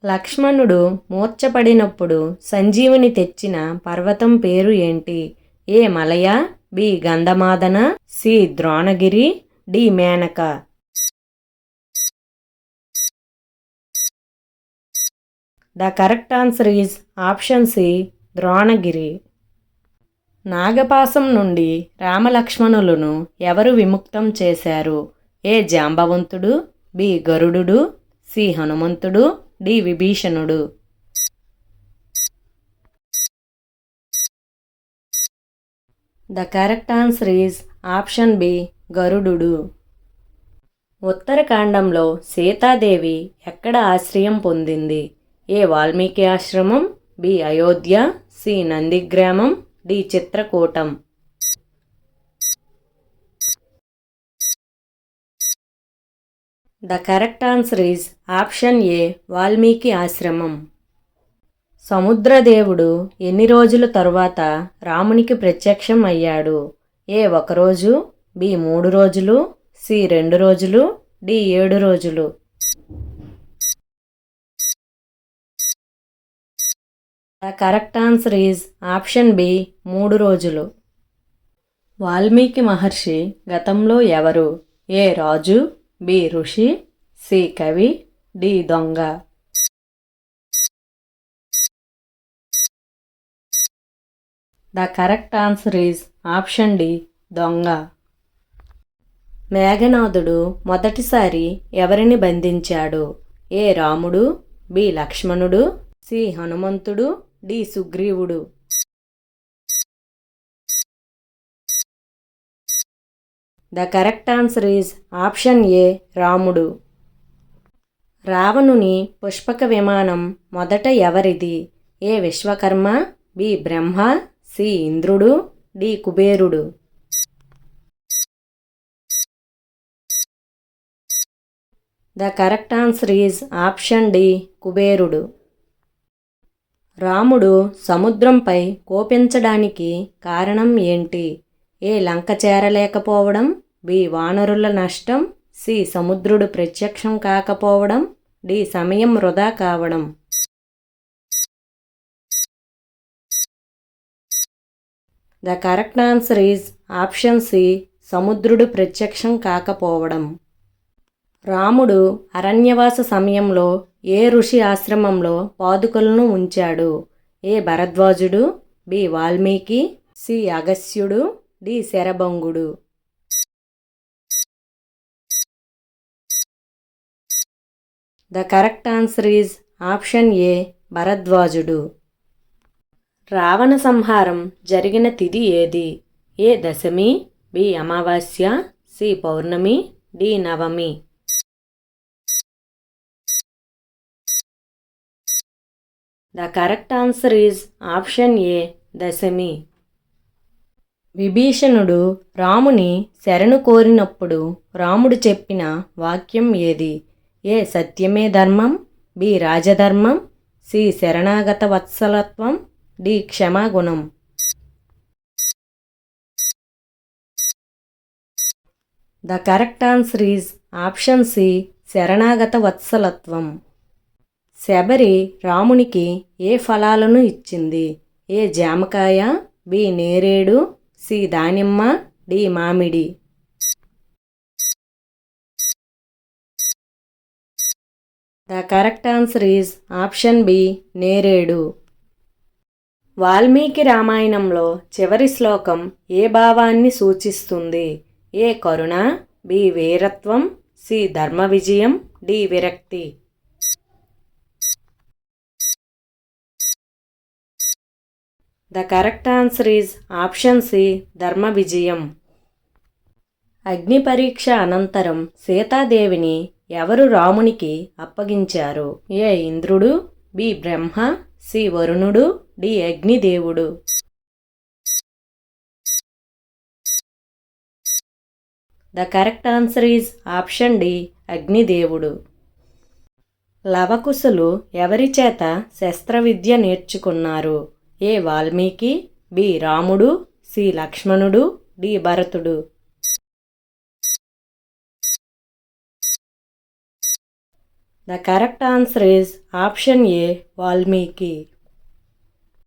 లక్ష్మణుడు మూర్ఛపడినప్పుడు సంజీవుని తెచ్చిన పర్వతం పేరు ఏంటి? A Malaya, B Gandhamadana, C Dronagiri, D Menaka. The correct answer is option C Dronagiri. నాగపాశం నుండి రామలక్ష్మణులను ఎవరు విముక్తం చేశారు? ఏ జాంబవంతుడు, బి గరుడు, సి హనుమంతుడు, డి విభీషణుడు. The correct answer is option B గరుడు. ఉత్తరకాండంలో సీతాదేవి ఎక్కడ ఆశ్రయం పొందింది? ఏ వాల్మీకి ఆశ్రమం, B Ayodhya, C Nandigramam, D Chitrakutam. The correct answer is option A Valmiki ఆశ్రమం. సముద్రదేవుడు ఎన్ని రోజుల తరువాత రామునికి ప్రత్యక్షం అయ్యాడు? ఏ 1 రోజు, బి 3 రోజులు, సి 2 రోజులు, డి 7 రోజులు. The correct answer is option B 3 రోజులు. వాల్మీకి మహర్షి గతంలో ఎవరు? ఏ రాజు, బి ఋషి, సి కవి, డి దొంగ. The correct answer is option D దొంగ. మేఘనాథుడు మొదటిసారి ఎవరిని బంధించాడు? ఏ రాముడు, బి లక్ష్మణుడు, సి హనుమంతుడు, డి సుగ్రీవుడు. The correct answer is option A రాముడు. రావణుని పుష్పక విమానం మొదట ఎవరిది? A Vishwakarma, B Brahma, C ఇంద్రుడు, డి కుబేరుడు. The correct answer is option D కుబేరుడు. రాముడు సముద్రంపై కోపించడానికి కారణం ఏంటి? ఏ లంక చేరలేకపోవడం, బి వానరుల నష్టం, సి సముద్రుడు ప్రత్యక్షం కాకపోవడం, డి సమయం వృధా కావడం. The correct answer is option C సముద్రుడు ప్రత్యక్షం కాకపోవడం. రాముడు అరణ్యవాస సమయంలో ఏ ఋషి ఆశ్రమంలో పాదుకలను ఉంచాడు? ఏ భరద్వాజుడు, బి వాల్మీకి, సి అగస్త్యుడు, డి శరభంగుడు. The correct answer is option A భరద్వాజుడు. రావణ సంహారం జరిగిన తిథి ఏది? ఏ దశమి, బి అమావాస్య, సి పౌర్ణమి, డి నవమి. The correct answer is option A దశమి. విభీషణుడు రాముని శరణు కోరినప్పుడు రాముడు చెప్పిన వాక్యం ఏది? ఏ సత్యమే ధర్మం, బి రాజధర్మం, సి శరణాగత వత్సలత్వం, డి క్షమాగుణం. The correct answer is option C శరణాగత వత్సలత్వం. శబరి రామునికి ఏ ఫలాలను ఇచ్చింది? ఏ జామకాయ, బి నేరేడు, సి దానిమ్మ, డి మామిడి. The correct answer is option B నేరేడు. వాల్మీకి రామాయణంలో చివరి శ్లోకం ఏ భావాన్ని సూచిస్తుంది? ఏ కరుణ, బి వీరత్వం, సి ధర్మ విజయం, డి విరక్తి. The correct answer is option C ధర్మ విజయం. అగ్ని పరీక్ష అనంతరం సీతాదేవిని ఎవరు రామునికి అప్పగించారు? ఏ ఇంద్రుడు, బి బ్రహ్మ, సి వరుణుడు, డి అగ్నిదేవుడు. The correct answer is option D అగ్నిదేవుడు. లవకుశులు ఎవరి చేత శస్త్రవిద్య నేర్చుకున్నారు? ఏ వాల్మీకి, బి రాముడు, సి లక్ష్మణుడు, డి భరతుడు. The correct answer is option A Valmiki.